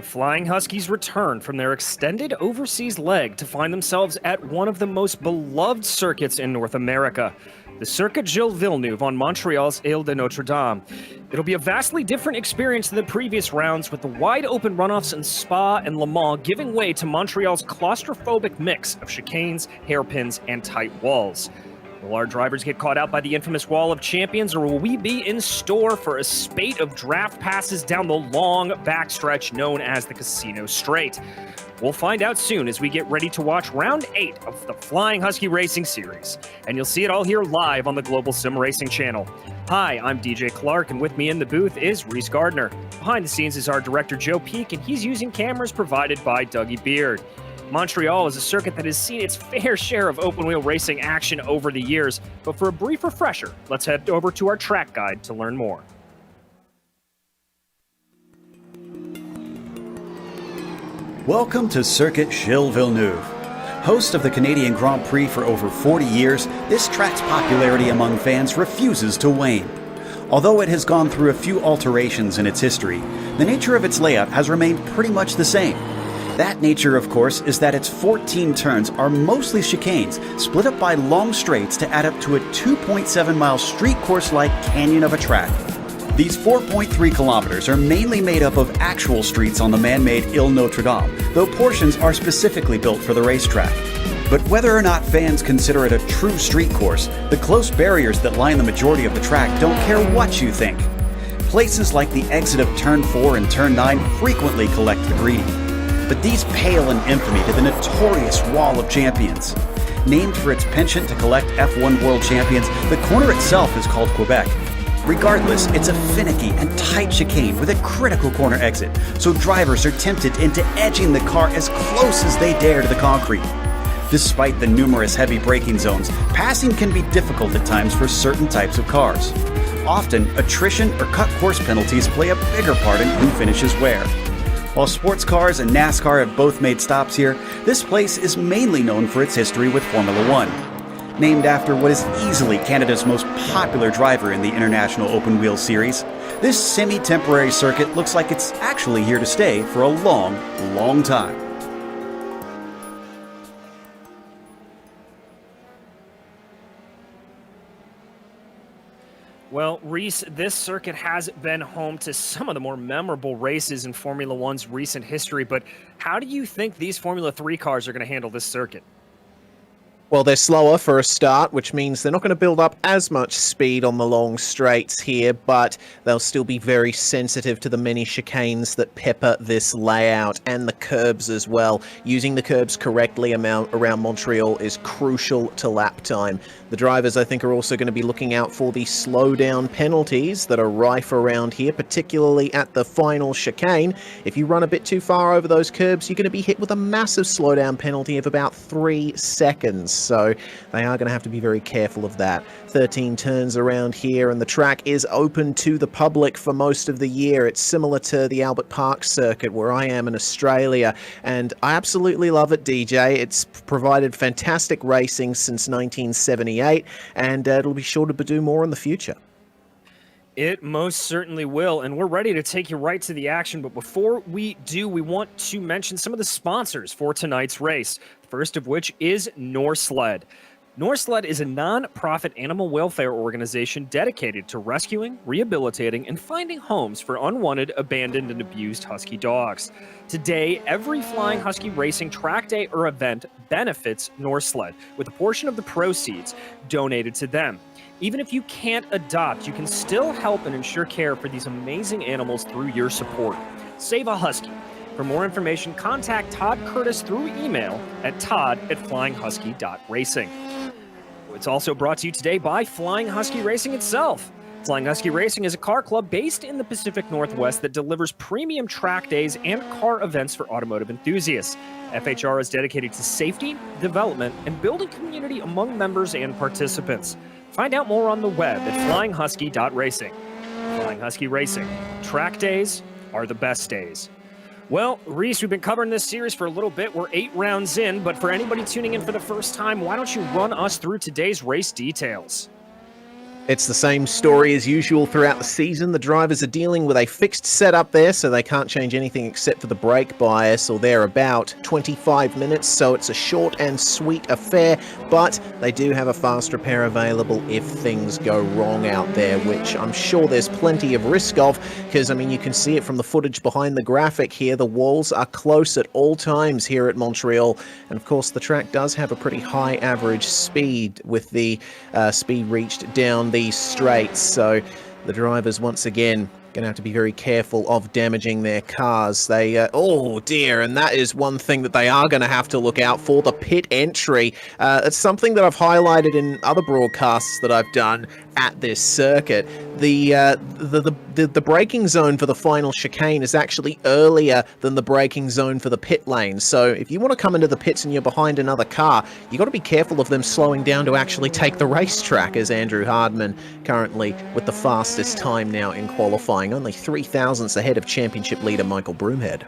Flying Huskies returned from their extended overseas leg to find themselves at one of the most beloved circuits in North America, the Circuit Gilles Villeneuve on Montreal's Ile de Notre Dame. It'll be a vastly different experience than the previous rounds, with the wide-open runoffs in Spa and Le Mans giving way to Montreal's claustrophobic mix of chicanes, hairpins, and tight walls. Will our drivers get caught out by the infamous Wall of Champions, or will we be in store for a spate of draft passes down the long backstretch known as the Casino Straight? We'll find out soon as we get ready to watch Round 8 of the Flying Husky Racing Series, and you'll see it all here live on the Global SimRacing channel. Hi, I'm DJ Clark, and with me in the booth is Reese Gardner. Behind the scenes is our director Joe Peak, and he's using cameras provided by Dougie Beard. Montreal is a circuit that has seen its fair share of open-wheel racing action over the years, but for a brief refresher, let's head over to our track guide to learn more. Welcome to Circuit Gilles Villeneuve. Host of the Canadian Grand Prix for over 40 years, this track's popularity among fans refuses to wane. Although it has gone through a few alterations in its history, the nature of its layout has remained pretty much the same. That nature, of course, is that its 14 turns are mostly chicanes, split up by long straights to add up to a 2.7-mile street course-like canyon of a track. These 4.3 kilometers are mainly made up of actual streets on the man-made Ile Notre Dame, though portions are specifically built for the racetrack. But whether or not fans consider it a true street course, the close barriers that line the majority of the track don't care what you think. Places like the exit of Turn 4 and Turn 9 frequently collect the greedy. But these pale in infamy to the notorious Wall of Champions. Named for its penchant to collect F1 World Champions, the corner itself is called Quebec. Regardless, it's a finicky and tight chicane with a critical corner exit, so drivers are tempted into edging the car as close as they dare to the concrete. Despite the numerous heavy braking zones, passing can be difficult at times for certain types of cars. Often, attrition or cut course penalties play a bigger part in who finishes where. While sports cars and NASCAR have both made stops here, this place is mainly known for its history with Formula One. Named after what is easily Canada's most popular driver in the International Open Wheel Series, this semi-temporary circuit looks like it's actually here to stay for a long, long time. Well, Reese, this circuit has been home to some of the more memorable races in Formula One's recent history, but how do you think these Formula 3 cars are going to handle this circuit? Well, they're slower for a start, which means they're not going to build up as much speed on the long straights here, but they'll still be very sensitive to the many chicanes that pepper this layout, and the curbs as well. Using the curbs correctly around Montreal is crucial to lap time. The drivers, I think, are also going to be looking out for the slowdown penalties that are rife around here, particularly at the final chicane. If you run a bit too far over those curbs, you're going to be hit with a massive slowdown penalty of about 3 seconds. So they are going to have to be very careful of that. 13 turns around here, and the track is open to the public for most of the year. It's similar to the Albert Park circuit where I am in Australia, and I absolutely love it, DJ. It's provided fantastic racing since 1978, and it'll be sure to do more in the future. It most certainly will, and we're ready to take you right to the action. But before we do, we want to mention some of the sponsors for tonight's race, first of which is Norsled. Norsled is a non-profit animal welfare organization dedicated to rescuing, rehabilitating, and finding homes for unwanted, abandoned, and abused husky dogs. Today, every Flying Husky Racing track day or event benefits Norsled, with a portion of the proceeds donated to them. Even if you can't adopt, you can still help and ensure care for these amazing animals through your support. Save a husky. For more information, contact Todd Curtis through email at todd@flyinghusky.racing. It's also brought to you today by Flying Husky Racing itself. Flying Husky Racing is a car club based in the Pacific Northwest that delivers premium track days and car events for automotive enthusiasts. FHR is dedicated to safety, development, and building community among members and participants. Find out more on the web at flyinghusky.racing. Flying Husky Racing. Track days are the best days. Well, Reese, we've been covering this series for a little bit. We're 8 rounds in, but for anybody tuning in for the first time, why don't you run us through today's race details? It's the same story as usual throughout the season. The drivers are dealing with a fixed setup there, so they can't change anything except for the brake bias, or they're about 25 minutes, so it's a short and sweet affair, but they do have a fast repair available if things go wrong out there, which I'm sure there's plenty of risk of, because, I mean, you can see it from the footage behind the graphic here. The walls are close at all times here at Montreal, and of course the track does have a pretty high average speed, with the speed reached down these straights, so the drivers once again going to have to be very careful of damaging their cars. They oh dear, and that is one thing that they are going to have to look out for, the pit entry. It's something that I've highlighted in other broadcasts that I've done at this circuit. The braking zone for the final chicane is actually earlier than the braking zone for the pit lane, so if you want to come into the pits and you're behind another car, you got to be careful of them slowing down to actually take the racetrack, as Andrew Hardman currently with the fastest time now in qualifying, only 3 thousandths ahead of championship leader Michael Broomhead.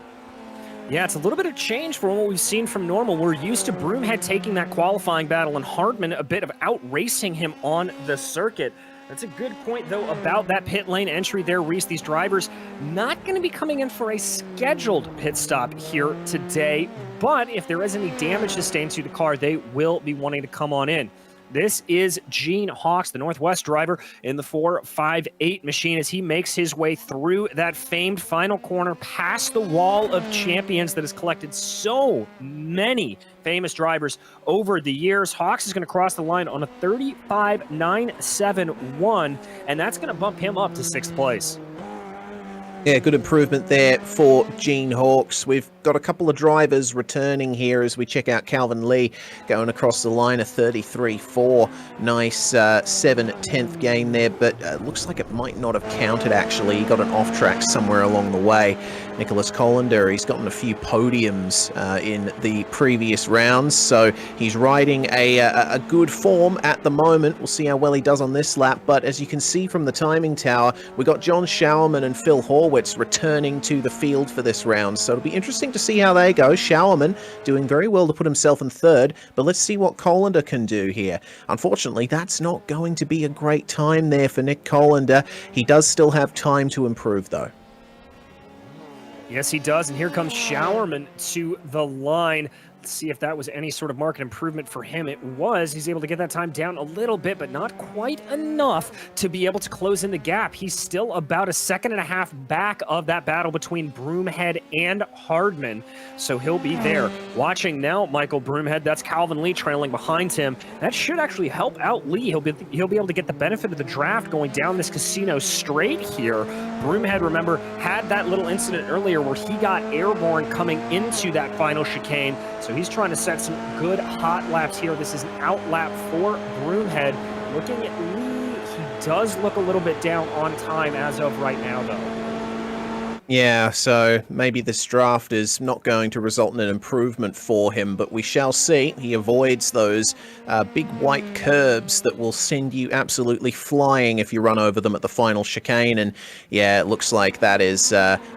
Yeah, it's a little bit of change from what we've seen from normal. We're used to Broomhead taking that qualifying battle and Hardman a bit of out-racing him on the circuit. That's a good point, though, about that pit lane entry there, Reese. These drivers not going to be coming in for a scheduled pit stop here today, but if there is any damage sustained to the car, they will be wanting to come on in. This is Gene Hawks, the Northwest driver, in the 458 machine as he makes his way through that famed final corner past the wall of champions that has collected so many famous drivers over the years. Hawks is going to cross the line on a 35.971, and that's going to bump him up to 6th place. Yeah, good improvement there for Gene Hawks. We've got a couple of drivers returning here as we check out Calvin Lee going across the line, a 33.4. Nice 7/10th gain there, but looks like it might not have counted, actually. He got an off-track somewhere along the way. Nicholas Colander, he's gotten a few podiums in the previous rounds, so he's riding a good form at the moment. We'll see how well he does on this lap, but as you can see from the timing tower, we got John Schauerman and Phil Horwitz returning to the field for this round, so it'll be interesting to see how they go. Schauerman doing very well to put himself in 3rd, but let's see what Colander can do here. Unfortunately, that's not going to be a great time there for Nick Colander. He does still have time to improve, though. Yes, he does, and here comes Schauerman to the line. Let's see if that was any sort of market improvement for him. It was. He's able to get that time down a little bit, but not quite enough to be able to close in the gap. He's still about a 1.5 seconds back of that battle between Broomhead and Hardman, so he'll be there. Watching now, Michael Broomhead, that's Calvin Lee trailing behind him. That should actually help out Lee. He'll be able to get the benefit of the draft going down this casino straight here. Broomhead, remember, had that little incident earlier where he got airborne coming into that final chicane, so he's trying to set some good hot laps here. This is an out lap for Broomhead. Looking at Lee, he does look a little bit down on time as of right now, though. Yeah, so maybe this draft is not going to result in an improvement for him, but we shall see. He avoids those big white curbs that will send you absolutely flying if you run over them at the final chicane, and yeah, it looks like that is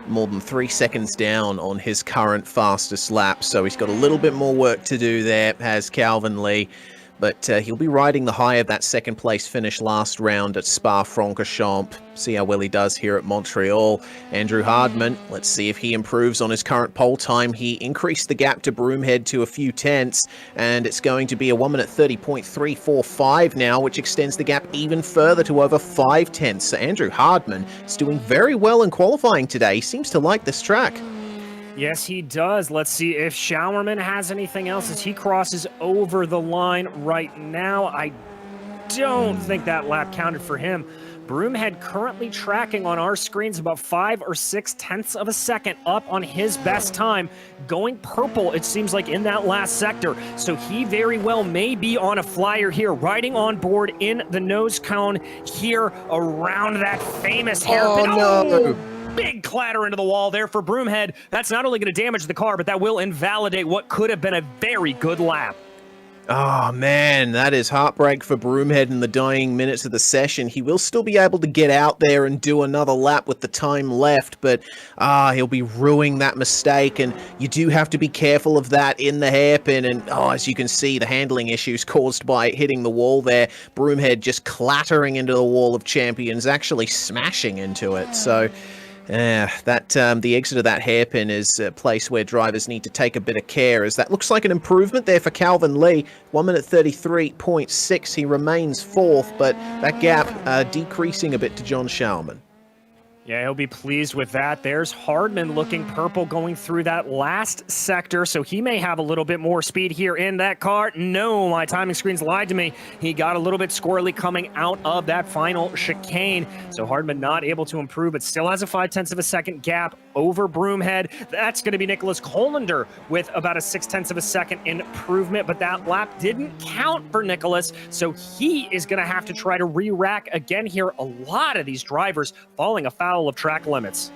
more than 3 seconds down on his current fastest lap, so he's got a little bit more work to do there, has Calvin Lee. But he'll be riding the high of that 2nd place finish last round at Spa-Francorchamps. See how well he does here at Montreal. Andrew Hardman, let's see if he improves on his current pole time. He increased the gap to Broomhead to a few tenths, and it's going to be a 1:30.345 now, which extends the gap even further to over 5 tenths. So Andrew Hardman is doing very well in qualifying today. He seems to like this track. Yes, he does. Let's see if Schauerman has anything else as he crosses over the line right now. I don't think that lap counted for him. Broomhead currently tracking on our screens about 5 or 6 tenths of a second up on his best time, going purple, it seems like, in that last sector. So he very well may be on a flyer here, riding on board in the nose cone here around that famous hairpin. Oh, no. Big clatter into the wall there for Broomhead. That's not only going to damage the car, but that will invalidate what could have been a very good lap. Oh, man, that is heartbreak for Broomhead in the dying minutes of the session. He will still be able to get out there and do another lap with the time left, but he'll be ruining that mistake, and you do have to be careful of that in the hairpin, and as you can see, the handling issues caused by hitting the wall there. Broomhead just clattering into the wall of champions, actually smashing into it, so... the exit of that hairpin is a place where drivers need to take a bit of care, as that looks like an improvement there for Calvin Lee. 1 minute 33.6, he remains fourth, but that gap decreasing a bit to John Schauman. Yeah, he'll be pleased with that. There's Hardman looking purple going through that last sector, so he may have a little bit more speed here in that car. No, my timing screens lied to me. He got a little bit squirrely coming out of that final chicane, so Hardman not able to improve, but still has a 0.5 of a second gap over Broomhead. That's going to be Nicholas Colander with about a 0.6 of a second improvement, but that lap didn't count for Nicholas, so he is going to have to try to re-rack again here. A lot of these drivers falling afoul of track limits.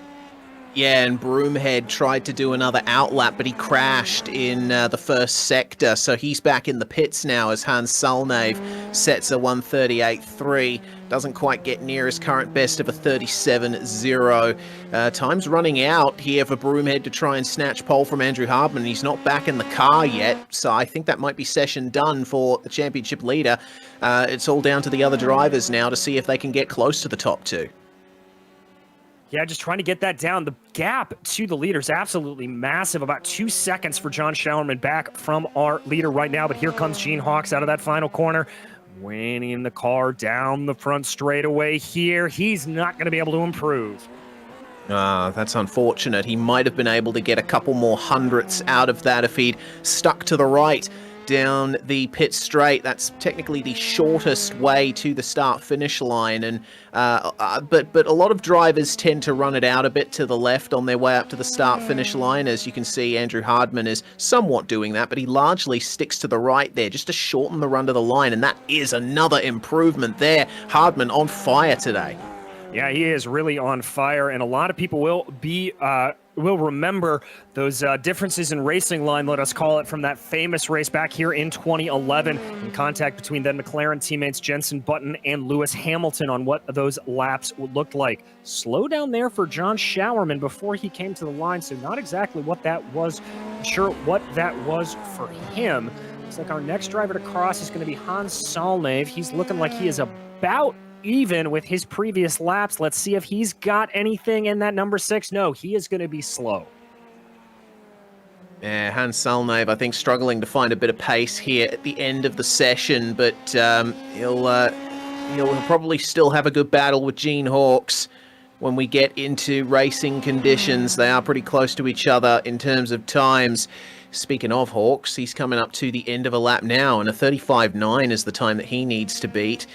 Yeah, and Broomhead tried to do another outlap, but he crashed in the first sector, so he's back in the pits now as Hans Salnave sets a 1:38.3. Doesn't quite get near his current best of a 37.0. Time's running out here for Broomhead to try and snatch pole from Andrew Hardman. He's not back in the car yet, so I think that might be session done for the championship leader. It's all down to the other drivers now to see if they can get close to the top two. Yeah, just trying to get that down. The gap to the leader is absolutely massive. About 2 seconds for John Schauerman back from our leader right now. But here comes Gene Hawks out of that final corner. Winning the car down the front straightaway here. He's not going to be able to improve. That's unfortunate. He might have been able to get a couple more hundredths out of that if he'd stuck to the right down the pit straight. That's technically the shortest way to the start-finish line, and but a lot of drivers tend to run it out a bit to the left on their way up to the start-finish line. As you can see, Andrew Hardman is somewhat doing that, but he largely sticks to the right there just to shorten the run to the line, and that is another improvement there. Hardman on fire today. Yeah, he is really on fire, and a lot of people will remember those differences in racing line, let us call it, from that famous race back here in 2011, in contact between then McLaren teammates Jenson Button and Lewis Hamilton on what those laps looked like. Slow down there for John Schauerman before he came to the line, so not exactly what that was. I'm sure what that was for him. Looks like our next driver to cross is going to be Hans Salnave. He's looking like he is about even with his previous laps. Let's see if he's got anything in that number 6. No, he is going to be slow. Yeah, Hans Salnave, I think, struggling to find a bit of pace here at the end of the session, but he'll probably still have a good battle with Gene Hawks when we get into racing conditions. They are pretty close to each other in terms of times. Speaking of Hawks, he's coming up to the end of a lap now, and a 35.9 is the time that he needs to beat.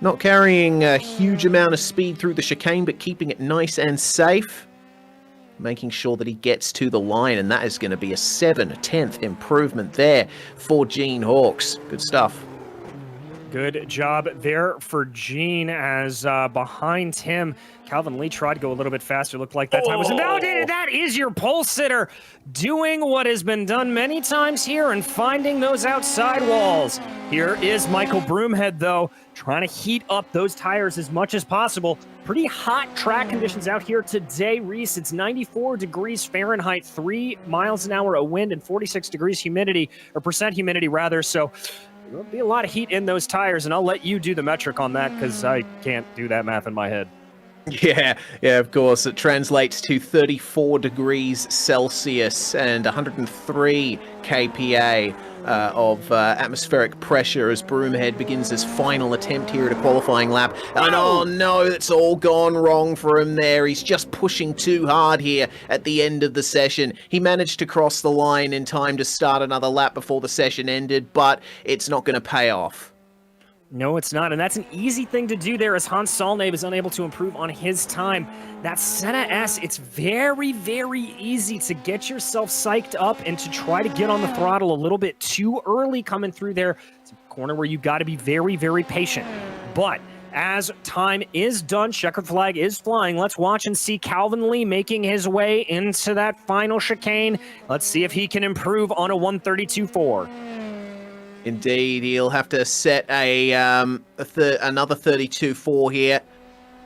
Not carrying a huge amount of speed through the chicane, but keeping it nice and safe. Making sure that he gets to the line, and that is going to be a 7/10 improvement there for Gene Hawks. Good stuff. Good job there for Gene, as behind him, Calvin Lee tried to go a little bit faster. Looked like that time was invalidated. That is your pole sitter doing what has been done many times here and finding those outside walls. Here is Michael Broomhead, though, trying to heat up those tires as much as possible. Pretty hot track conditions out here today, Reese. It's 94 degrees Fahrenheit, 3 miles an hour of wind, and 46 degrees humidity, or percent humidity rather. So there'll be a lot of heat in those tires, and I'll let you do the metric on that because I can't do that math in my head. Yeah, of course. It translates to 34 degrees Celsius and 103 kPa of atmospheric pressure as Broomhead begins his final attempt here at a qualifying lap. And oh no, it's all gone wrong for him there. He's just pushing too hard here at the end of the session. He managed to cross the line in time to start another lap before the session ended, but it's not going to pay off. No, it's not, and that's an easy thing to do there as Hans Salnave is unable to improve on his time. That Senna S, it's very, very easy to get yourself psyched up and to try to get on the throttle a little bit too early coming through there. It's a corner where you got to be very, very patient. But as time is done, checkered flag is flying. Let's watch and see Calvin Lee making his way into that final chicane. Let's see if he can improve on a 132.4. Indeed, he'll have to set another 32.4 here,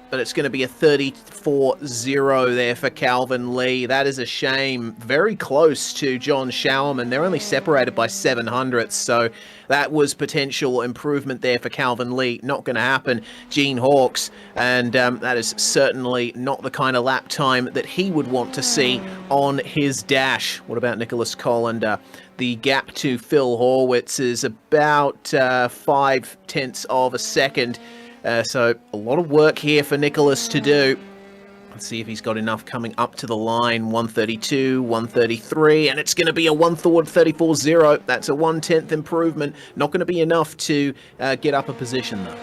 but it's going to be a 34.0 there for Calvin Lee. That is a shame. Very close to John Showerman. They're only separated by 700ths, so that was potential improvement there for Calvin Lee. Not going to happen. Gene Hawkes, and that is certainly not the kind of lap time that he would want to see on his dash. What about Nicholas Colander? The gap to Phil Horwitz is about 0.5 of a second. So a lot of work here for Nicholas to do. Let's see if he's got enough coming up to the line. 132, 133, and it's going to be a 1:34.0. That's a 1/10 improvement. Not going to be enough to get up a position, though.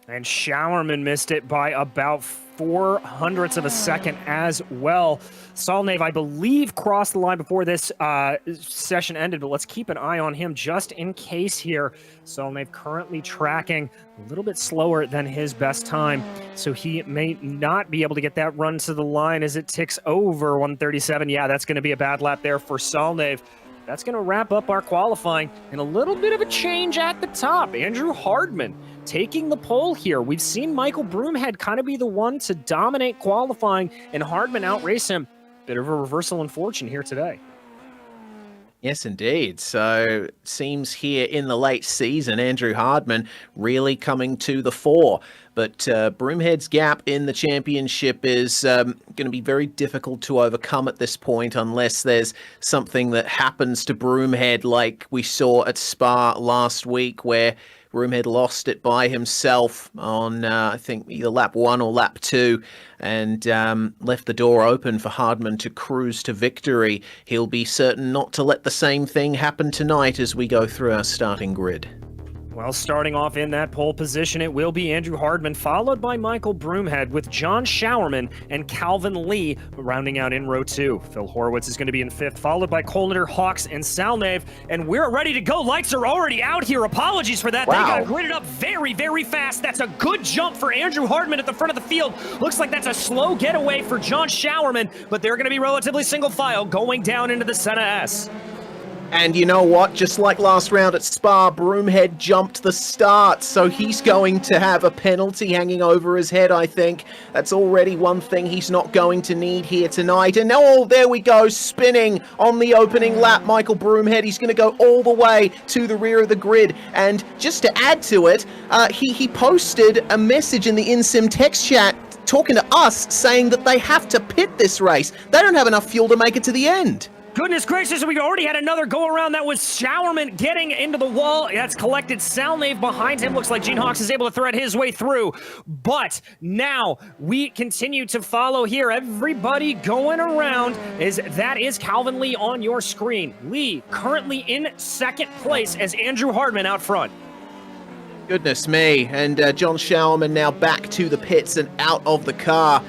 And Showerman missed it by about 0.04 of a second as well. Villenueve, I believe, crossed the line before this session ended, but let's keep an eye on him just in case here. Villenueve currently tracking a little bit slower than his best time, so he may not be able to get that run to the line as it ticks over 137. Yeah, that's going to be a bad lap there for Villenueve. That's going to wrap up our qualifying, and a little bit of a change at the top. Andrew Hardman taking the pole here. We've seen Michael Broomhead kind of be the one to dominate qualifying, and Hardman outrace him. Bit of a reversal in fortune here today. Yes, indeed. So it seems here in the late season, Andrew Hardman really coming to the fore. But Broomhead's gap in the championship is going to be very difficult to overcome at this point unless there's something that happens to Broomhead like we saw at Spa last week, where Broomhead lost it by himself on, I think, either lap 1 or lap 2, and left the door open for Hardman to cruise to victory. He'll be certain not to let the same thing happen tonight as we go through our starting grid. Well, starting off in that pole position, it will be Andrew Hardman, followed by Michael Broomhead, with John Showerman and Calvin Lee rounding out in row 2. Phil Horwitz is going to be in 5th, followed by Colander, Hawks, and Villenueve. And we're ready to go. Lights are already out here. Apologies for that. Wow. They got gridded up very, very fast. That's a good jump for Andrew Hardman at the front of the field. Looks like that's a slow getaway for John Showerman, but they're going to be relatively single file going down into the Senna S. And you know what? Just like last round at Spa, Broomhead jumped the start, so he's going to have a penalty hanging over his head, I think. That's already one thing he's not going to need here tonight. And oh, there we go, spinning on the opening lap, Michael Broomhead. He's going to go all the way to the rear of the grid. And just to add to it, he posted a message in the InSim text chat talking to us saying that they have to pit this race. They don't have enough fuel to make it to the end. Goodness gracious, we already had another go-around. That was Showerman getting into the wall. That's collected. Villenueve behind him. Looks like Gene Hawks is able to thread his way through. But now we continue to follow here. Everybody going around. That is Calvin Lee on your screen. Lee currently in 2nd place as Andrew Hardman out front. Goodness me. And John Showerman now back to the pits and out of the car.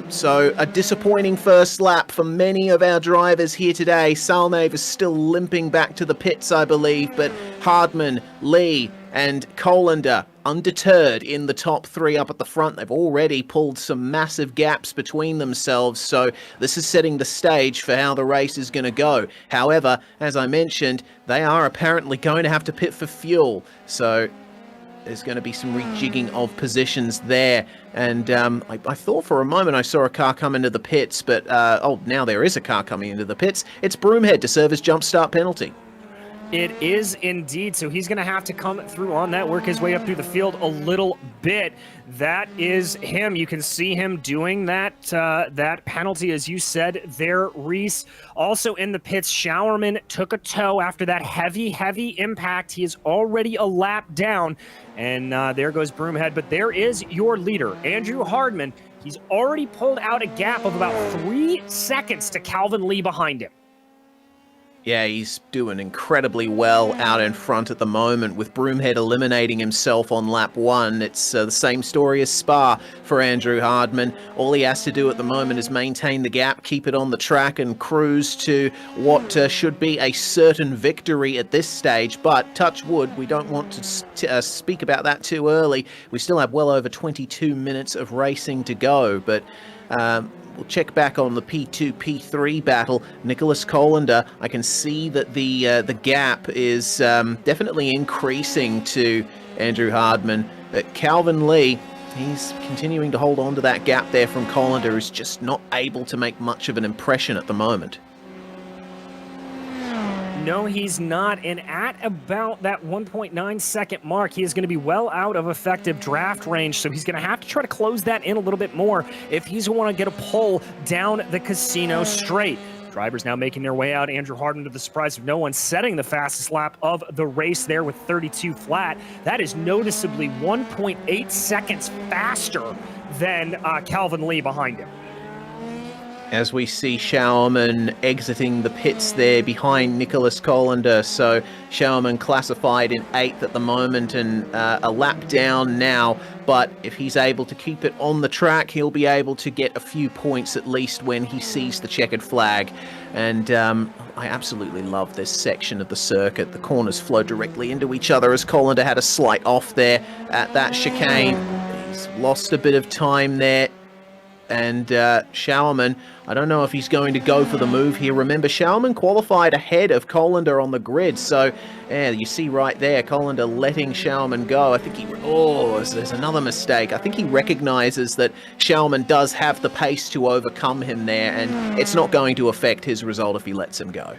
So a disappointing first lap for many of our drivers here today. Villenueve is still limping back to the pits, I believe, but Hardman, Lee, and Colander undeterred in the top 3 up at the front. They've already pulled some massive gaps between themselves, so this is setting the stage for how the race is going to go. However, as I mentioned, they are apparently going to have to pit for fuel, so there's going to be some rejigging of positions there. And I thought for a moment I saw a car come into the pits, but now there is a car coming into the pits. It's Broomhead to serve as jump start penalty. It is indeed, so he's going to have to come through on that, work his way up through the field a little bit. That is him. You can see him doing that that penalty, as you said there, Reese. Also in the pits, Showerman took a tow after that heavy impact. He is already a lap down, and there goes Broomhead. But there is your leader, Andrew Hardman. He's already pulled out a gap of about 3 seconds to Calvin Lee behind him. Yeah, he's doing incredibly well out in front at the moment, with Broomhead eliminating himself on lap 1. It's the same story as Spa for Andrew Hardman. All he has to do at the moment is maintain the gap, keep it on the track, and cruise to what should be a certain victory at this stage. But touch wood, we don't want to speak about that too early. We still have well over 22 minutes of racing to go, but we'll check back on the P2, P3 battle. Nicholas Colander, I can see that the gap is definitely increasing to Andrew Hardman. But Calvin Lee, he's continuing to hold on to that gap there from Colander, who's just not able to make much of an impression at the moment. No, he's not. And at about that 1.9 second mark, he is going to be well out of effective draft range. So he's going to have to try to close that in a little bit more if he's going to get a pull down the casino straight. Drivers now making their way out. Andrew Hardman, to the surprise of no one, setting the fastest lap of the race there with 32 flat. That is noticeably 1.8 seconds faster than Calvin Lee behind him. As we see Schauerman exiting the pits there behind Nicholas Colander. So Schauerman classified in 8th at the moment and a lap down now. But if he's able to keep it on the track, he'll be able to get a few points at least when he sees the checkered flag. And I absolutely love this section of the circuit. The corners flow directly into each other as Colander had a slight off there at that chicane. He's lost a bit of time there. And Schauerman, I don't know if he's going to go for the move here. Remember, Schauerman qualified ahead of Colander on the grid. So, yeah, you see right there, Colander letting Schauerman go. I think there's another mistake. I think he recognizes that Schauerman does have the pace to overcome him there, and it's not going to affect his result if he lets him go.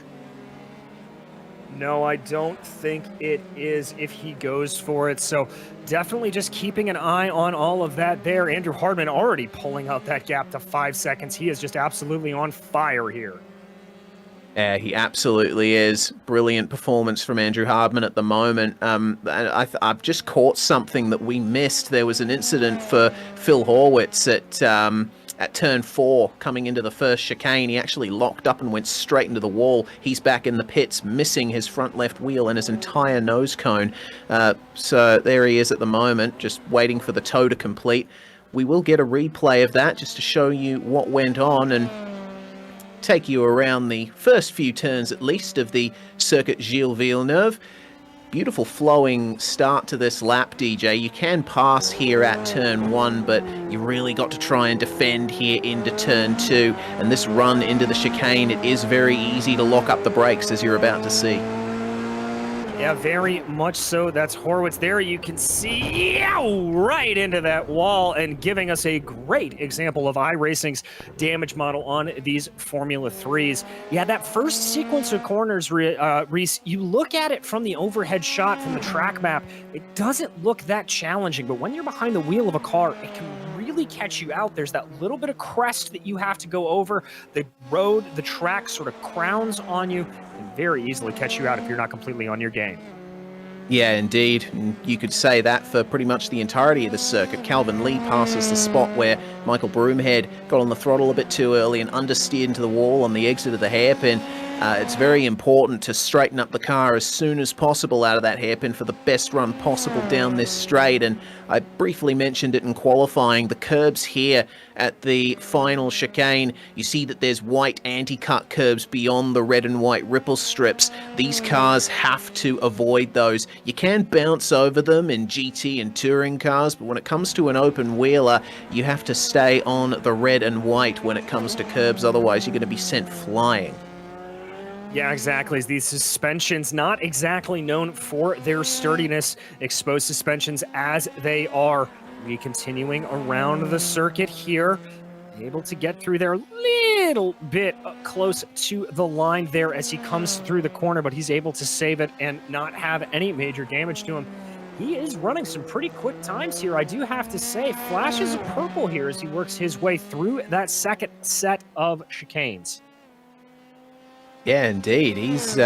No, I don't think it is if he goes for it. So definitely just keeping an eye on all of that there. Andrew Hardman already pulling out that gap to 5 seconds. He is just absolutely on fire here. He absolutely is. Brilliant performance from Andrew Hardman at the moment. I've just caught something that we missed. There was an incident for Phil Horwitz at turn 4 coming into the first chicane. He actually locked up and went straight into the wall. He's back in the pits, missing his front left wheel and his entire nose cone. So there he is at the moment, just waiting for the tow to complete. We will get a replay of that just to show you what went on and take you around the first few turns at least of the circuit Gilles Villeneuve. Beautiful flowing start to this lap, DJ. You can pass here at turn 1, but you really got to try and defend here into turn 2. And this run into the chicane, it is very easy to lock up the brakes, as you're about to see. Yeah, very much so. That's Horwitz there. You can see right into that wall and giving us a great example of iRacing's damage model on these Formula 3s. Yeah, that first sequence of corners, Reese, you look at it from the overhead shot from the track map, it doesn't look that challenging, but when you're behind the wheel of a car, it can really catch you out. There's that little bit of crest that you have to go over. The road, the track sort of crowns on you and very easily catch you out if you're not completely on your game. Yeah, indeed. And you could say that for pretty much the entirety of the circuit. Calvin Lee passes the spot where Michael Broomhead got on the throttle a bit too early and understeered into the wall on the exit of the hairpin. It's very important to straighten up the car as soon as possible out of that hairpin for the best run possible down this straight. And I briefly mentioned it in qualifying. The curbs here at the final chicane, you see that there's white anti-cut curbs beyond the red and white ripple strips. These cars have to avoid those. You can bounce over them in GT and touring cars, but when it comes to an open wheeler, you have to stay on the red and white when it comes to curbs. Otherwise, you're going to be sent flying. Yeah, exactly. These suspensions, not exactly known for their sturdiness, exposed suspensions as they are. We continuing around the circuit here, able to get through there a little bit close to the line there as he comes through the corner, but he's able to save it and not have any major damage to him. He is running some pretty quick times here, I do have to say. Flashes of purple here as he works his way through that second set of chicanes. Yeah, indeed. He's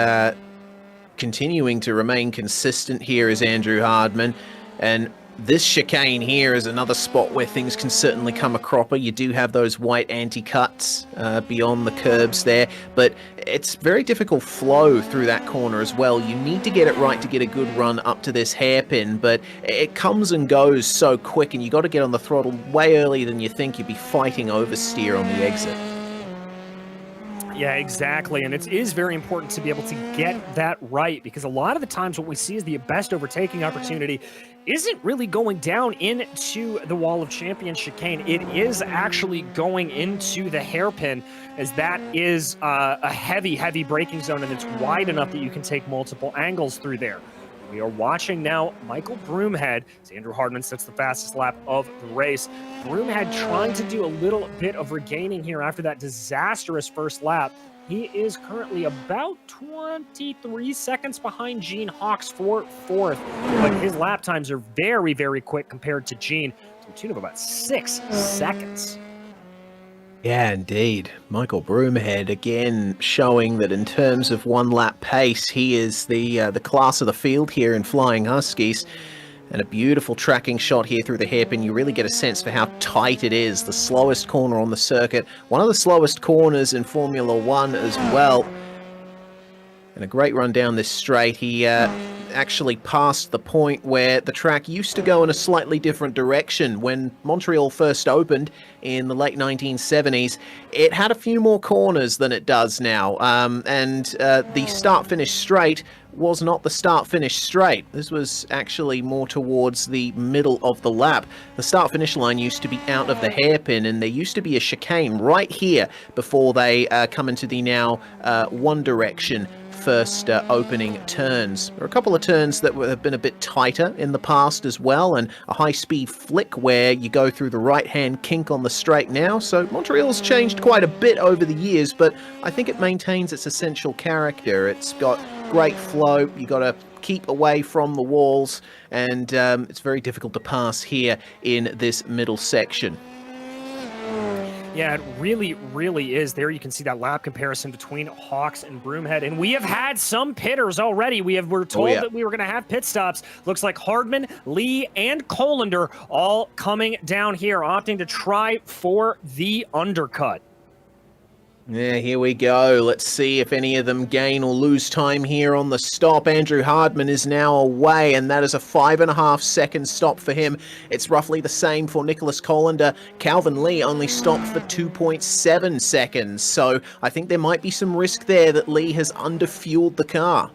continuing to remain consistent here as Andrew Hardman. And this chicane here is another spot where things can certainly come a cropper. You do have those white anti-cuts beyond the curbs there, but it's very difficult flow through that corner as well. You need to get it right to get a good run up to this hairpin, but it comes and goes so quick, and you got to get on the throttle way earlier than you think. You'd be fighting oversteer on the exit. Yeah, exactly. And it is very important to be able to get that right, because a lot of the times what we see is the best overtaking opportunity isn't really going down into the Wall of Champions chicane. It is actually going into the hairpin, as that is a heavy braking zone, and it's wide enough that you can take multiple angles through there. We are watching now Michael Broomhead as Andrew Hardman sets the fastest lap of the race. Broomhead trying to do a little bit of regaining here after that disastrous first lap. He is currently about 23 seconds behind Gene Hawks for fourth, but his lap times are very quick compared to Gene, to the tune of about 6 seconds. Yeah, indeed. Michael Broomhead again showing that in terms of one lap pace, he is the class of the field here in Flying Huskies. And a beautiful tracking shot here through the hairpin. You really get a sense for how tight it is. The slowest corner on the circuit. One of the slowest corners in Formula One as well. And a great run down this straight. He actually passed the point where the track used to go in a slightly different direction. When Montreal first opened in the late 1970s, it had a few more corners than it does now. And the start-finish straight was not the start-finish straight. This was actually more towards the middle of the lap. The start-finish line used to be out of the hairpin, and there used to be a chicane right here before they come into the now one direction first opening turns. There are a couple of turns that have been a bit tighter in the past as well, and a high-speed flick where you go through the right-hand kink on the straight now. So Montreal's changed quite a bit over the years, but I think it maintains its essential character. It's got great flow. You got to keep away from the walls, and it's very difficult to pass here in this middle section. Yeah, it really is. There you can see that lap comparison between Hawks and Broomhead. And we have had some pitters already. We're told that we were going to have pit stops. Looks like Hardman, Lee, and Colander all coming down here, opting to try for the undercut. Yeah, here we go. Let's see if any of them gain or lose time here on the stop. Andrew Hardman is now away, and that is a 5.5 second stop for him. It's roughly the same for Nicholas Colander. Calvin Lee only stopped for 2.7 seconds, so I think there might be some risk there that Lee has underfueled the car.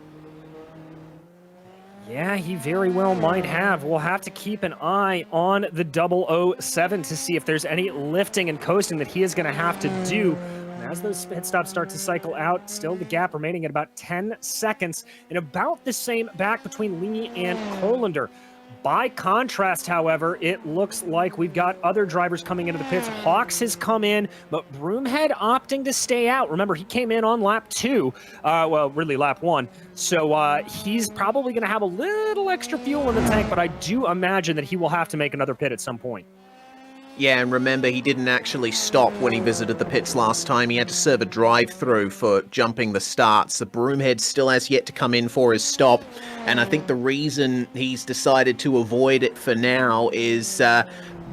Yeah, he very well might have. We'll have to keep an eye on the 007 to see if there's any lifting and coasting that he is going to have to do. As those pit stops start to cycle out, still the gap remaining at about 10 seconds, and about the same back between Lee and Colander. By contrast, however, it looks like we've got other drivers coming into the pits. Hawks has come in, but Broomhead opting to stay out. Remember, he came in on lap 2, well, really lap 1, so he's probably going to have a little extra fuel in the tank, but I do imagine that he will have to make another pit at some point. Yeah, and remember, he didn't actually stop when he visited the pits last time. He had to serve a drive-through for jumping the starts. The Broomhead still has yet to come in for his stop, and I think the reason he's decided to avoid it for now is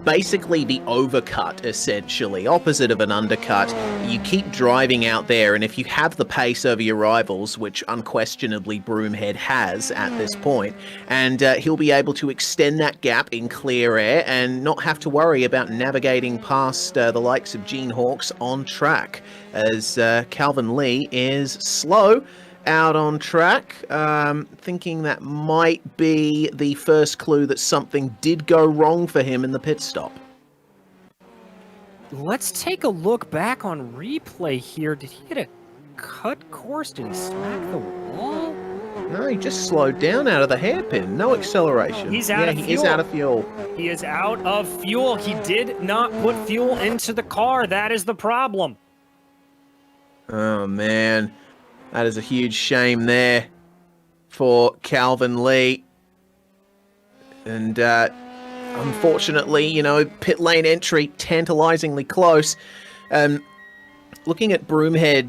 basically the overcut, essentially, opposite of an undercut. You keep driving out there, and if you have the pace over your rivals, which unquestionably Broomhead has at this point, and he'll be able to extend that gap in clear air and not have to worry about navigating past the likes of Gene Hawks on track, as Calvin Lee is slow out on track, thinking that might be the first clue that something did go wrong for him in the pit stop. Let's take a look back on replay here. Did he get a cut course? Did he smack the wall? No, he just slowed down out of the hairpin. No acceleration. He's out of fuel. He is out of fuel. He is out of fuel. He did not put fuel into the car. That is the problem. Oh, man. That is a huge shame there for Calvin Lee. And unfortunately, you know, pit lane entry tantalizingly close. Looking at Broomhead,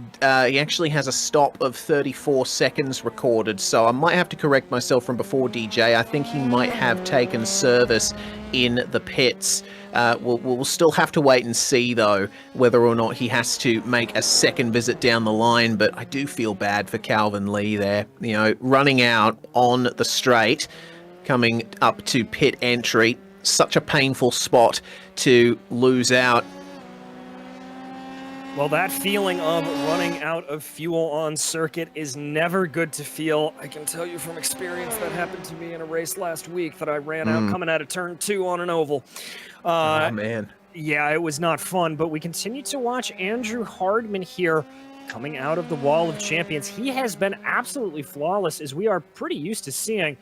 he actually has a stop of 34 seconds recorded, so I might have to correct myself from before, DJ. I think he might have taken service in the pits. We'll still have to wait and see, though, whether or not he has to make a second visit down the line, but I do feel bad for Calvin Lee there. You know, running out on the straight, coming up to pit entry, such a painful spot to lose out. Well, that feeling of running out of fuel on circuit is never good to feel. I can tell you from experience that happened to me in a race last week that I ran out coming out of turn 2 on an oval. Oh, man. Yeah, it was not fun, but we continue to watch Andrew Hardman here coming out of the Wall of Champions. He has been absolutely flawless, as we are pretty used to seeing.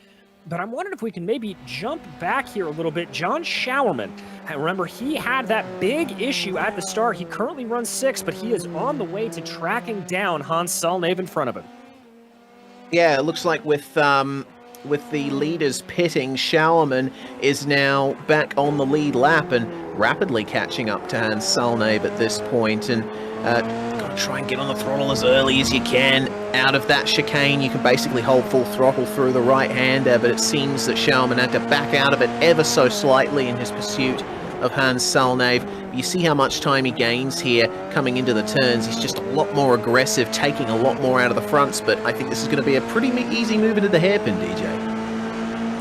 But I'm wondering if we can maybe jump back here a little bit. John Showerman, remember, he had that big issue at the start. He currently runs 6th, but he is on the way to tracking down Hans Salnave in front of him. Yeah, it looks like with the leaders pitting, Showerman is now back on the lead lap and rapidly catching up to Hans Salnave at this point. And gotta try and get on the throttle as early as you can out of that chicane. You can basically hold full throttle through the right-hander, but it seems that Showerman had to back out of it ever so slightly in his pursuit of Hans Salnave. You see how much time he gains here coming into the turns. He's just a lot more aggressive, taking a lot more out of the fronts, but I think this is going to be a pretty easy move into the hairpin, DJ.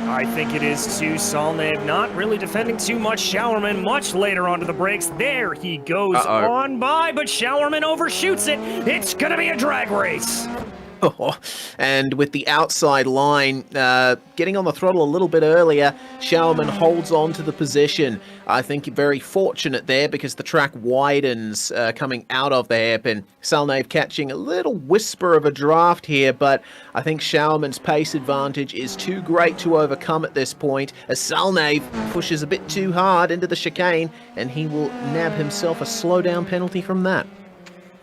I think it is too. Salnave not really defending too much. Showerman much later onto the brakes. There he goes on by, but Showerman overshoots it. It's going to be a drag race. And with the outside line getting on the throttle a little bit earlier, Showerman holds on to the position. I think very fortunate there because the track widens coming out of the hairpin. Salnave catching a little whisper of a draft here, but I think Showerman's pace advantage is too great to overcome at this point as Salnave pushes a bit too hard into the chicane, and he will nab himself a slowdown penalty from that.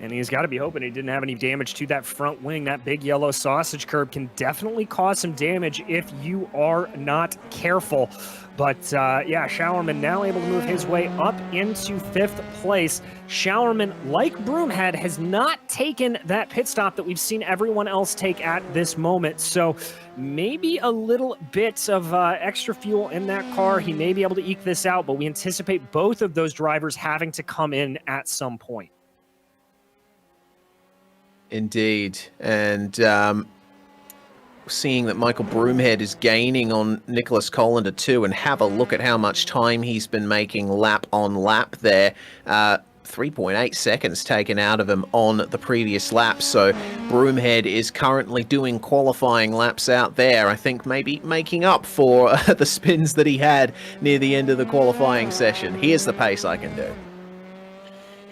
And he's got to be hoping he didn't have any damage to that front wing. That big yellow sausage curb can definitely cause some damage if you are not careful. But yeah, Showerman now able to move his way up into 5th place. Showerman, like Broomhead, has not taken that pit stop that we've seen everyone else take at this moment. So maybe a little bit of extra fuel in that car. He may be able to eke this out, but we anticipate both of those drivers having to come in at some point. Indeed, and seeing that Michael Broomhead is gaining on Nicholas Colander too, and have a look at how much time he's been making lap on lap there. 3.8 seconds taken out of him on the previous lap, so Broomhead is currently doing qualifying laps out there, I think maybe making up for the spins that he had near the end of the qualifying session. Here's the pace I can do.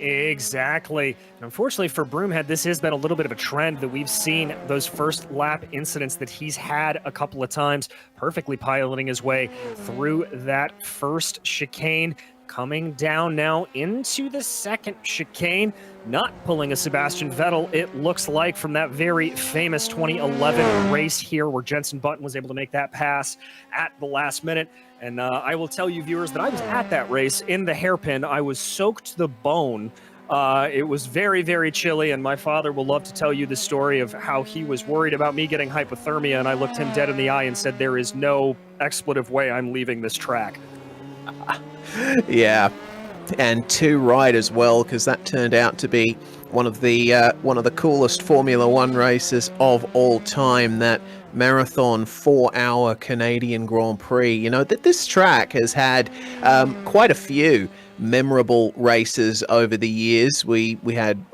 Exactly. Unfortunately for Broomhead, this has been a little bit of a trend that we've seen those first lap incidents that he's had a couple of times, perfectly piloting his way through that first chicane, coming down now into the second chicane, not pulling a Sebastian Vettel, it looks like, from that very famous 2011 race here where Jenson Button was able to make that pass at the last minute. And I will tell you, viewers, that I was at that race in the hairpin. I was soaked to the bone. It was very, very chilly, and my father will love to tell you the story of how he was worried about me getting hypothermia, and I looked him dead in the eye and said, there is no expletive way I'm leaving this track. Yeah, and too right as well, because that turned out to be one of the coolest Formula One races of all time, that marathon 4-hour Canadian Grand Prix. You know, that this track has had quite a few memorable races over the years. We had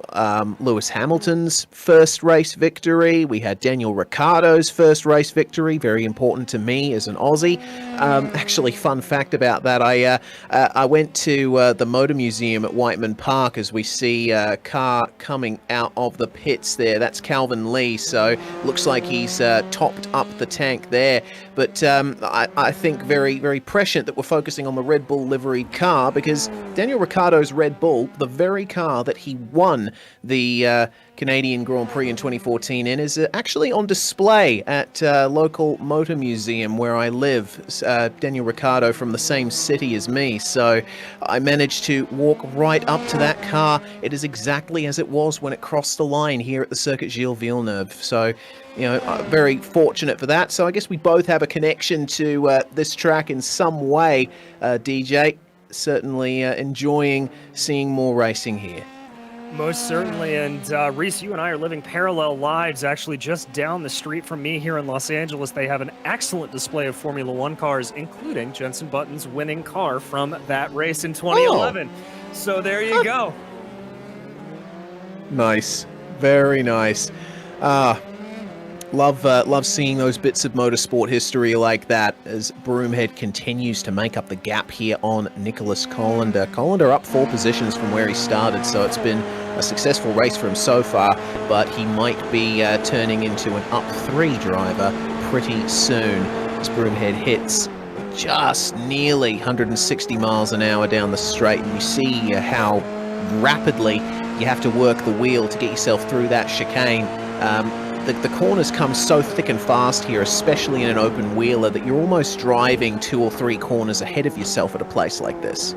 Lewis Hamilton's first race victory. We had Daniel Ricciardo's first race victory, very important to me as an Aussie. Actually, fun fact about that, I went to the Motor Museum at Whiteman Park as we see a car coming out of the pits there. That's Calvin Lee, so looks like he's topped up the tank there. But I think very, very prescient that we're focusing on the Red Bull liveried car, because Daniel Ricciardo's Red Bull, the very car that he won the Canadian Grand Prix in 2014 in, is actually on display at local motor museum where I live. Daniel Ricciardo from the same city as me, so I managed to walk right up to that car. It is exactly as it was when it crossed the line here at the Circuit Gilles Villeneuve. So, you know, very fortunate for that. So I guess we both have a connection to this track in some way, DJ. Certainly enjoying seeing more racing here. Most certainly, and Reese, you and I are living parallel lives actually just down the street from me here in Los Angeles. They have an excellent display of Formula One cars, including Jenson Button's winning car from that race in 2011. So there you go. Nice. Very nice. Love seeing those bits of motorsport history like that as Broomhead continues to make up the gap here on Nicholas Colander. Colander up 4 positions from where he started, so it's been a successful race for him so far, but he might be turning into an up 3 driver pretty soon as Broomhead hits just nearly 160 miles an hour down the straight, and you see how rapidly you have to work the wheel to get yourself through that chicane. The corners come so thick and fast here, especially in an open wheeler, that you're almost driving 2 or 3 corners ahead of yourself at a place like this.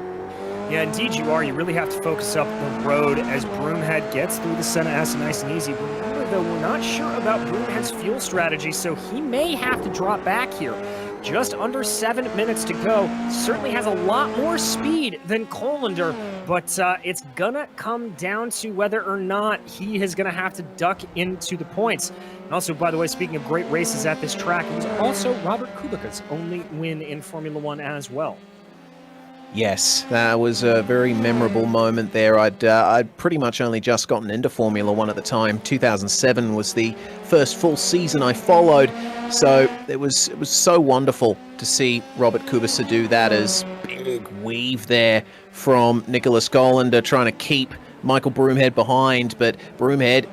Yeah, indeed you are. You really have to focus up the road as Broomhead gets through the Senna S nice and easy. Remember, though, we're not sure about Broomhead's fuel strategy, so he may have to drop back here. Just under 7 minutes to go. Certainly has a lot more speed than Colander, but it's gonna come down to whether or not he is gonna have to duck into the points. And also, by the way, speaking of great races at this track, it was also Robert Kubica's only win in Formula One as well. Yes, that was a very memorable moment there. I'd pretty much only just gotten into Formula One at the time. 2007 was the first full season I followed, so it was so wonderful to see Robert Kubica do that as big weave there from Nicholas Colander trying to keep Michael Broomhead behind, but Broomhead,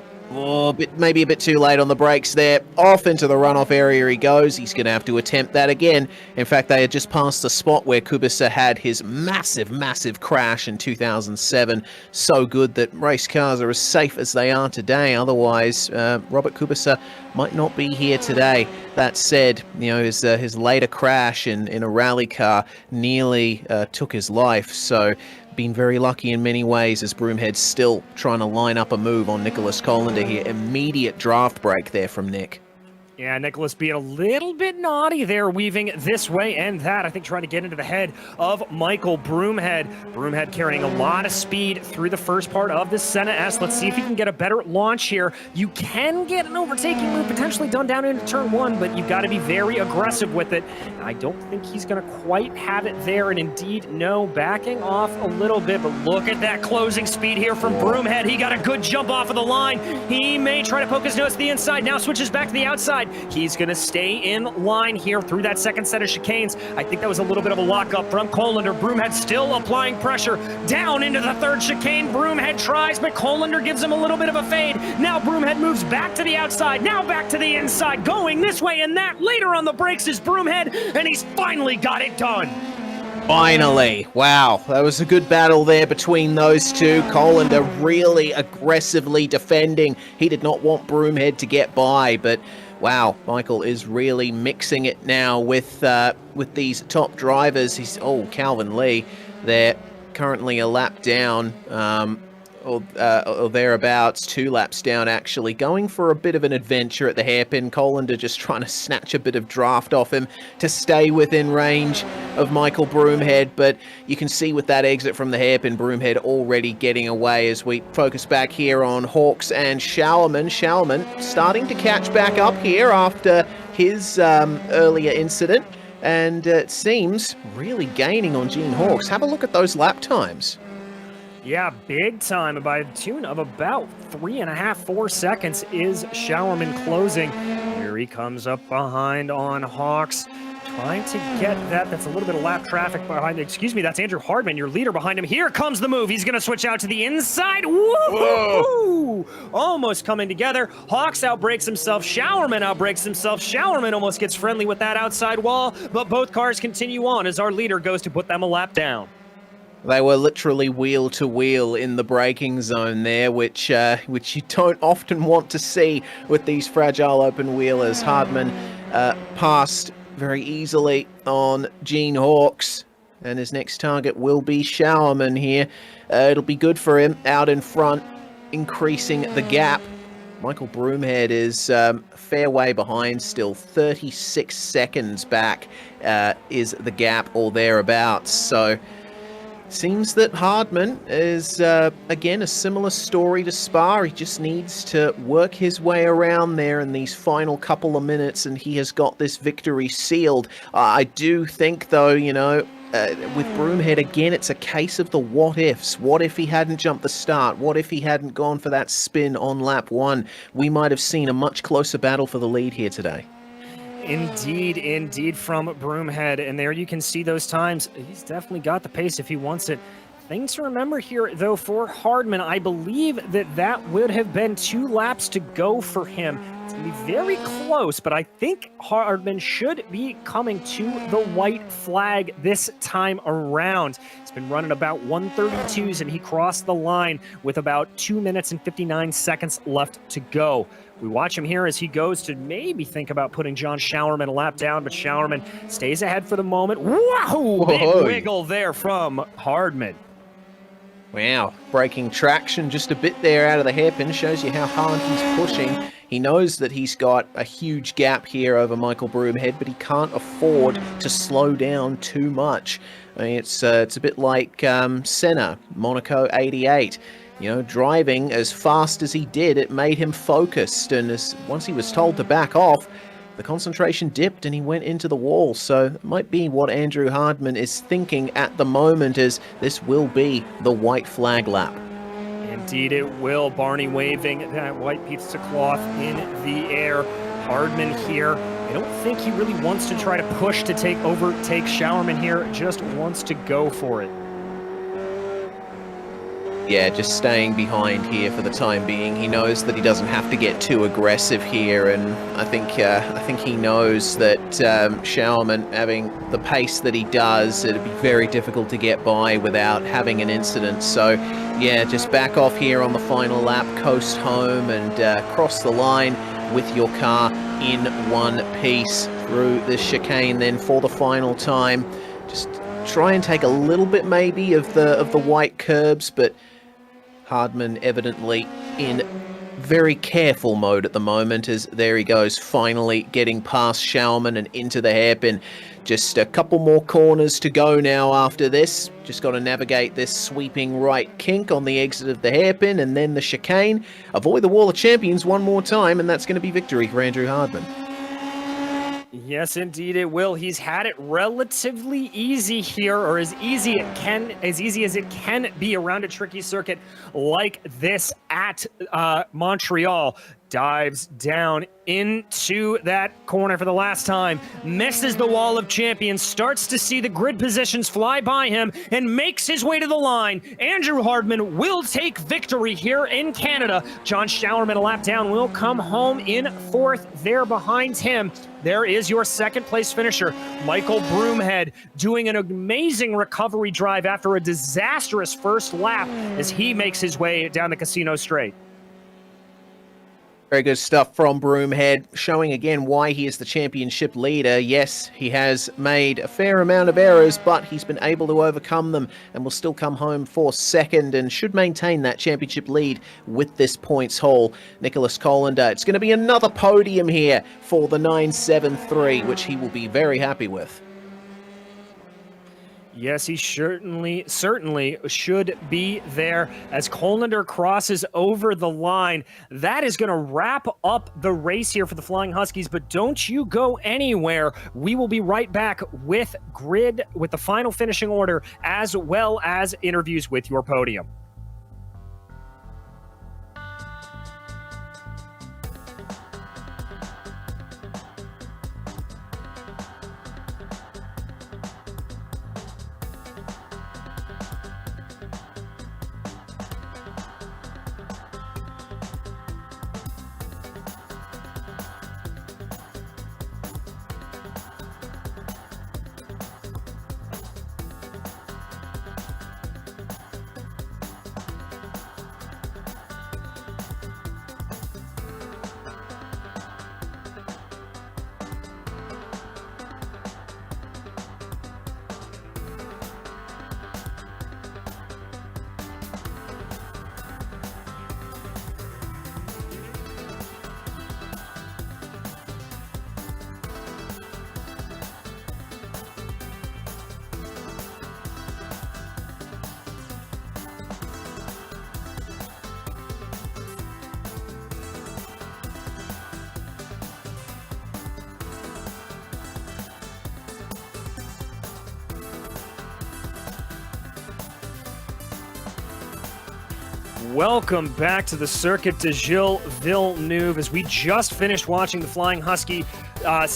maybe a bit too late on the brakes there. Off into the runoff area he goes. He's going to have to attempt that again. In fact, they had just passed the spot where Kubica had his massive crash in 2007. So good that race cars are as safe as they are today. Otherwise, Robert Kubica might not be here today. That said, you know, his later crash in a rally car nearly took his life. So been very lucky in many ways as Broomhead's still trying to line up a move on Nicholas Colander here. Immediate draft break there from Nick. Yeah, Nicholas being a little bit naughty there, weaving this way and that. I think trying to get into the head of Michael Broomhead. Broomhead carrying a lot of speed through the first part of the Senna S. Let's see if he can get a better launch here. You can get an overtaking move potentially done down into turn 1, but you've got to be very aggressive with it. I don't think he's going to quite have it there, and indeed, no, backing off a little bit, but look at that closing speed here from Broomhead. He got a good jump off of the line. He may try to poke his nose to the inside, now switches back to the outside. He's going to stay in line here through that second set of chicanes. I think that was a little bit of a lockup from Colander. Broomhead still applying pressure down into the third chicane. Broomhead tries, but Colander gives him a little bit of a fade. Now Broomhead moves back to the outside, now back to the inside, going this way and that. Later on the brakes is Broomhead, and he's finally got it done. Finally. Wow, that was a good battle there between those two. Colander really aggressively defending. He did not want Broomhead to get by, but wow, Michael is really mixing it now with these top drivers. Calvin Lee, they're currently a lap down, or thereabouts, 2 laps down actually, going for a bit of an adventure at the hairpin. Colander just trying to snatch a bit of draft off him to stay within range of Michael Broomhead, but you can see with that exit from the hairpin, Broomhead already getting away as we focus back here on Hawks and Showerman. Showerman starting to catch back up here after his earlier incident, and it seems really gaining on Gene Hawks. Have a look at those lap times. Yeah, big time. By a tune of about 3.5, 4 seconds is Showerman closing. Here he comes up behind on Hawks, trying to get that. That's a little bit of lap traffic behind. Excuse me, that's Andrew Hardman, your leader behind him. Here comes the move. He's going to switch out to the inside. Woo! Almost coming together. Hawks outbrakes himself. Showerman outbrakes himself. Showerman almost gets friendly with that outside wall, but both cars continue on as our leader goes to put them a lap down. They were literally wheel to wheel in the braking zone there, which you don't often want to see with these fragile open wheelers. Hardman passed very easily on Gene Hawks, and his next target will be Showerman here. It'll be good for him out in front, increasing the gap. Michael Broomhead is a fair way behind still. 36 seconds back is the gap or thereabouts. So seems that Hardman is, again, a similar story to Spa. He just needs to work his way around there in these final couple of minutes, and he has got this victory sealed. I do think, though, you know, with Broomhead, again, it's a case of the what-ifs. What if he hadn't jumped the start? What if he hadn't gone for that spin on lap 1? We might have seen a much closer battle for the lead here today. Indeed from Broomhead. And there you can see those times. He's definitely got the pace if he wants it. Thing to remember here, though, for Hardman, I believe that would have been 2 laps to go for him. It's going to be very close, but I think Hardman should be coming to the white flag this time around. He's been running about 132s, and he crossed the line with about 2 minutes and 59 seconds left to go. We watch him here as he goes to maybe think about putting John Showerman a lap down, but Showerman stays ahead for the moment. Wow! Big wiggle there from Hardman. Wow, breaking traction just a bit there out of the hairpin shows you how hard he's pushing. He knows that he's got a huge gap here over Michael Broomhead, but he can't afford to slow down too much. I mean, it's a bit like Senna, Monaco 88. You know, driving as fast as he did, it made him focused, and once he was told to back off, the concentration dipped and he went into the wall. So it might be what Andrew Hardman is thinking at the moment, as this will be the white flag lap. Indeed it will. Barney waving that white piece of cloth in the air. Hardman here, I don't think he really wants to try to push to overtake Showerman here, just wants to go for it. Yeah, just staying behind here for the time being. He knows that he doesn't have to get too aggressive here, and I think he knows that Showerman, having the pace that he does, it'd be very difficult to get by without having an incident. So, yeah, just back off here on the final lap, coast home, and cross the line with your car in one piece through this chicane. Then for the final time, just try and take a little bit maybe of the white curbs, but Hardman evidently in very careful mode at the moment, as there he goes, finally getting past Showerman and into the hairpin. Just a couple more corners to go now after this. Just got to navigate this sweeping right kink on the exit of the hairpin and then the chicane. Avoid the wall of champions one more time, and that's going to be victory for Andrew Hardman. Yes, indeed it will. He's had it relatively easy here, or as easy as it can be around a tricky circuit like this at Montreal. Dives down into that corner for the last time, misses the wall of champions, starts to see the grid positions fly by him, and makes his way to the line. Andrew Hardman will take victory here in Canada. John Showerman, a lap down, will come home in 4th there behind him. There is your 2nd place finisher, Michael Broomhead, doing an amazing recovery drive after a disastrous first lap as he makes his way down the Casino Straight. Very good stuff from Broomhead, showing again why he is the championship leader. Yes, he has made a fair amount of errors, but he's been able to overcome them and will still come home for 2nd and should maintain that championship lead with this points haul. Nicholas Colander, it's going to be another podium here for the 973, which he will be very happy with. Yes, he certainly should be there as Colander crosses over the line. That is going to wrap up the race here for the Flying Huskies, but don't you go anywhere. We will be right back with the final finishing order, as well as interviews with your podium. Welcome back to the Circuit de Gilles Villeneuve as we just finished watching the Flying Husky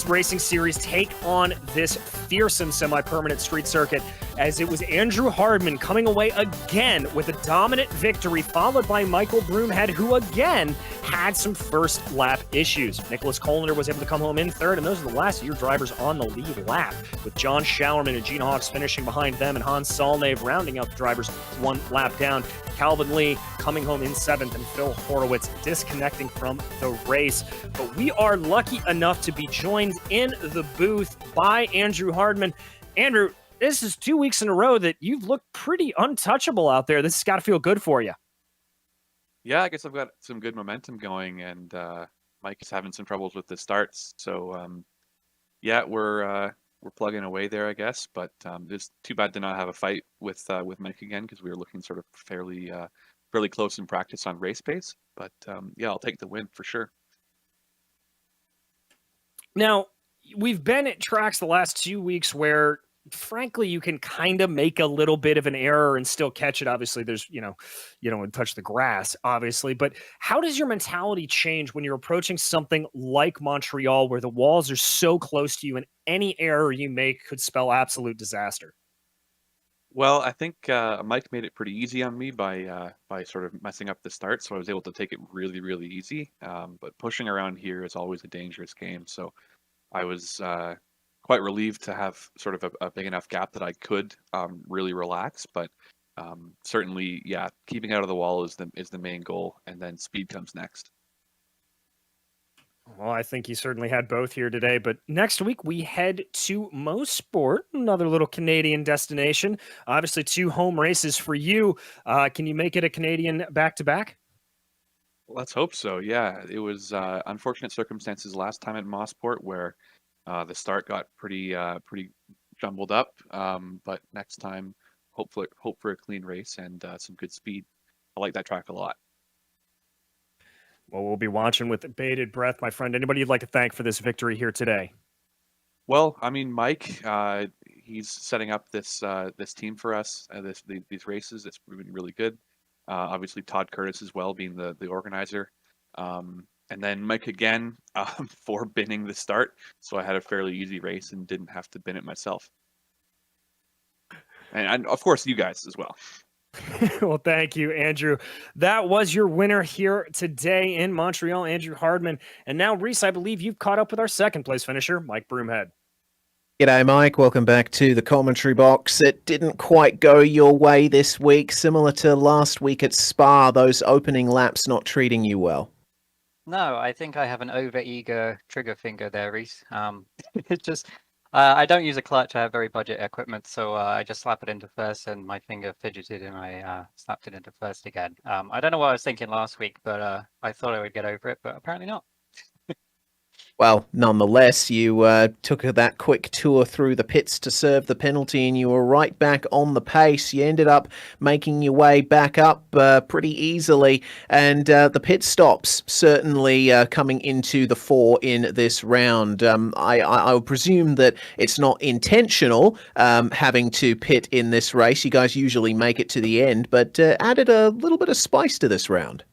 Racing Series take on this fearsome semi-permanent street circuit, as it was Andrew Hardman coming away again with a dominant victory, followed by Michael Broomhead, who again had some first lap issues. Nicholas Coloner was able to come home in third, and those are the last year drivers on the lead lap, with John Showerman and Gene Hawks finishing behind them, and Hans Solnave rounding out the drivers one lap down. Calvin Lee coming home in seventh, and Phil Horowitz disconnecting from the race. But we are lucky enough to be joined in the booth by Andrew Hardman. Andrew, this is 2 weeks in a row that you've looked pretty untouchable out there. This has got to feel good for you. Yeah, I guess I've got some good momentum going, and Mike is having some troubles with the starts. So, yeah, we're plugging away there, I guess. But it's too bad to not have a fight with Mike again, because we were looking sort of fairly close in practice on race pace. But yeah, I'll take the win for sure. Now, we've been at tracks the last 2 weeks where, frankly, you can kind of make a little bit of an error and still catch it. Obviously, there's, you don't want to touch the grass, obviously. But how does your mentality change when you're approaching something like Montreal, where the walls are so close to you and any error you make could spell absolute disaster? Well, I think Mike made it pretty easy on me by sort of messing up the start, so I was able to take it really, really easy. But pushing around here is always a dangerous game, so I was quite relieved to have sort of a big enough gap that I could really relax. But certainly, yeah, keeping out of the wall is the main goal, and then speed comes next. Well, I think you certainly had both here today, but next week we head to Motorsport, another little Canadian destination. Obviously, 2 home races for you. Can you make it a Canadian back-to-back? Let's hope so. Yeah, it was unfortunate circumstances last time at Mosport where the start got pretty jumbled up. But next time, hope for a clean race and some good speed. I like that track a lot. Well, we'll be watching with bated breath, my friend. Anybody you'd like to thank for this victory here today? Well, I mean, Mike, he's setting up this team for us, these races. It's been really good. Obviously, Todd Curtis as well, being the organizer. And then Mike again for binning the start. So I had a fairly easy race and didn't have to bin it myself. And of course, you guys as well. Well, thank you, Andrew. That was your winner here today in Montreal, Andrew Hardman. And now, Reese, I believe you've caught up with our second place finisher, Mike Broomhead. G'day, Mike. Welcome back to the commentary box. It didn't quite go your way this week, similar to last week at Spa, those opening laps not treating you well. No, I think I have an over-eager trigger finger there, Reese. It just, I don't use a clutch. I have very budget equipment, so I just slap it into first, and my finger fidgeted, and I slapped it into first again. I don't know what I was thinking last week, but I thought I would get over it, but apparently not. Well, nonetheless, you took that quick tour through the pits to serve the penalty, and you were right back on the pace. You ended up making your way back up pretty easily, and the pit stops certainly coming into the fore in this round. I would presume that it's not intentional having to pit in this race. You guys usually make it to the end, but added a little bit of spice to this round.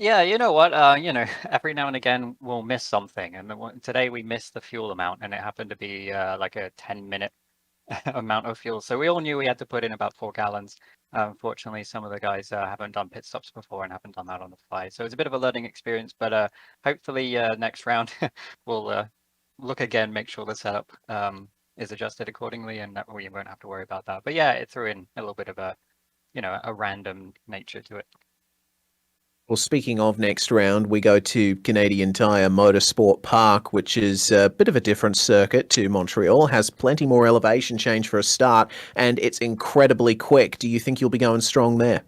Yeah, you know what? Every now and again we'll miss something, and today we missed the fuel amount, and it happened to be like a 10-minute amount of fuel. So we all knew we had to put in about 4 gallons. Unfortunately, some of the guys haven't done pit stops before and haven't done that on the fly. So it's a bit of a learning experience, but hopefully next round we'll look again, make sure the setup is adjusted accordingly, and that we won't have to worry about that. But yeah, it threw in a little bit of a random nature to it. Well, speaking of next round, we go to Canadian Tire Motorsport Park, which is a bit of a different circuit to Montreal, has plenty more elevation change for a start, and it's incredibly quick. Do you think you'll be going strong there?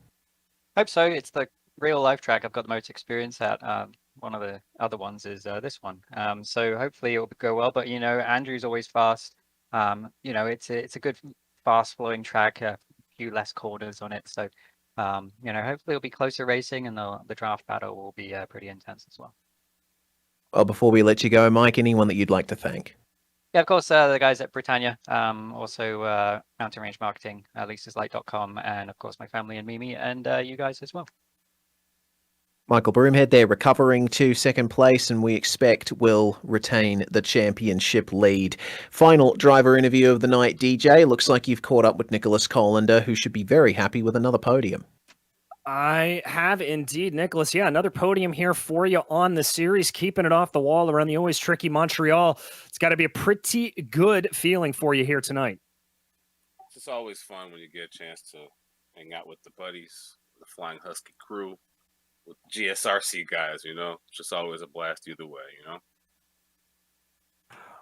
Hope so. It's the real life track I've got the most experience at. One of the other ones is this one. So hopefully it'll go well. But Andrew's always fast. It's a good fast flowing track. A few less corners on it. So hopefully it'll be closer racing, and the draft battle will be pretty intense as well. Well, before we let you go, Mike, anyone that you'd like to thank? Yeah, of course, the guys at Britannia, also Mountain Range Marketing, lisaslight.com, and of course my family and Mimi, and you guys as well. Michael Broomhead there, recovering to second place, and we expect will retain the championship lead. Final driver interview of the night, DJ. Looks like you've caught up with Nicholas Colander, who should be very happy with another podium. I have indeed, Nicholas. Yeah, another podium here for you on the series, keeping it off the wall around the always tricky Montreal. It's got to be a pretty good feeling for you here tonight. It's always fun when you get a chance to hang out with the buddies, the Flying Husky crew, with GSRC guys, you know. It's just always a blast either way, you know.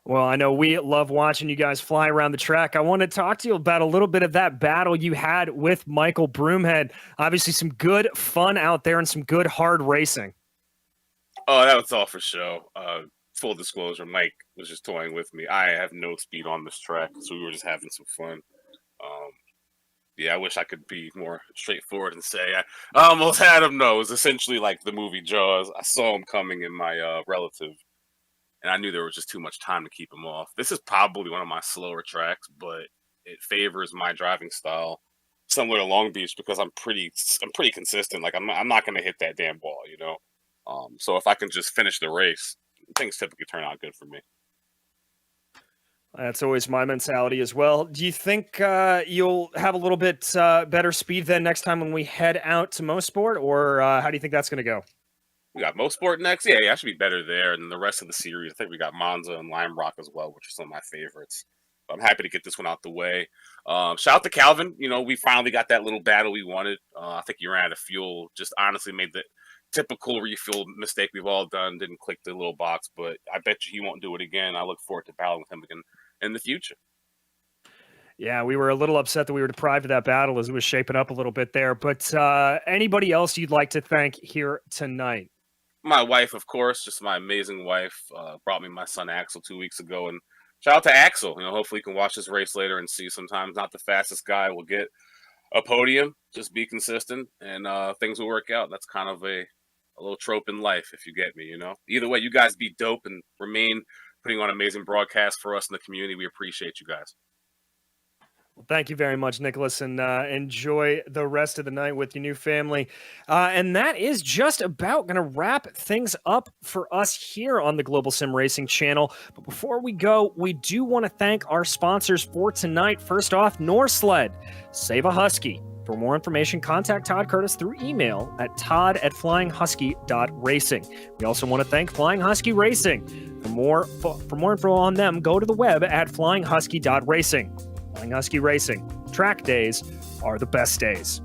Well, I know we love watching you guys fly around the track. I want to talk to you about a little bit of that battle you had with Michael Broomhead. Obviously, some good fun out there and some good hard racing. Oh, that was all for show. Full disclosure, Mike was just toying with me. I have no speed on this track, so we were just having some fun. Yeah, I wish I could be more straightforward and say I almost had him. No, it was essentially like the movie Jaws. I saw him coming in my relative, and I knew there was just too much time to keep him off. This is probably one of my slower tracks, but it favors my driving style, similar to Long Beach, because I'm pretty consistent. Like I'm not going to hit that damn ball, you know. So if I can just finish the race, things typically turn out good for me. That's always my mentality as well. Do you think you'll have a little bit better speed then next time when we head out to Motorsport, or how do you think that's going to go? We got Motorsport next. Yeah, I should be better there. And then the rest of the series, I think we got Monza and Lime Rock as well, which are some of my favorites. But I'm happy to get this one out the way. Shout out to Calvin. You know, we finally got that little battle we wanted. I think he ran out of fuel. Just honestly made the typical refuel mistake we've all done. Didn't click the little box, but I bet you he won't do it again. I look forward to battling with him again in the future. Yeah, we were a little upset that we were deprived of that battle as it was shaping up a little bit there. But anybody else you'd like to thank here tonight? My wife, of course, just my amazing wife, brought me my son Axel 2 weeks ago. And shout out to Axel. You know, hopefully you can watch this race later and see sometimes not the fastest guy will get a podium. Just be consistent and things will work out. That's kind of a little trope in life, if you get me, you know. Either way, you guys be dope and remain putting on amazing broadcasts for us in the community. We appreciate you guys. Well, thank you very much, Nicholas, and enjoy the rest of the night with your new family. And that is just about going to wrap things up for us here on the Global Sim Racing channel. But before we go, we do want to thank our sponsors for tonight. First off, Norsled. Save a Husky. For more information, contact Todd Curtis through email at todd@flyinghusky.racing. We also want to thank Flying Husky Racing. For more info on them, go to the web at flyinghusky.racing. Flying Husky Racing. Track days are the best days.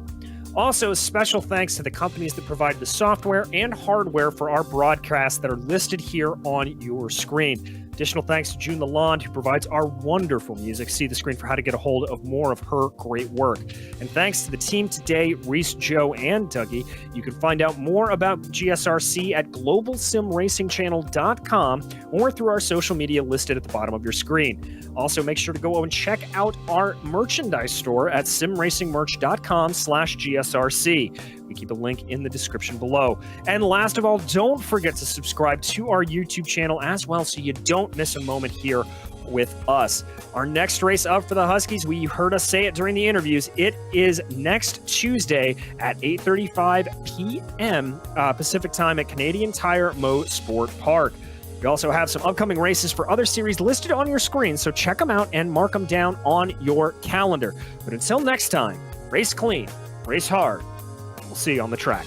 Also, special thanks to the companies that provide the software and hardware for our broadcasts that are listed here on your screen. Additional thanks to June Lalonde, who provides our wonderful music. See the screen for how to get a hold of more of her great work. And thanks to the team today, Reese, Joe, and Dougie. You can find out more about GSRC at globalsimracingchannel.com or through our social media listed at the bottom of your screen. Also, make sure to go and check out our merchandise store at simracingmerch.com/GSRC. We keep a link in the description below. And last of all, don't forget to subscribe to our YouTube channel as well so you don't miss a moment here with us. Our next race up for the Huskies, we heard us say it during the interviews, it is next Tuesday at 8:35 p.m. Pacific time at Canadian Tire Motorsport Park. We also have some upcoming races for other series listed on your screen, so check them out and mark them down on your calendar. But until next time, race clean, race hard, and we'll see you on the track.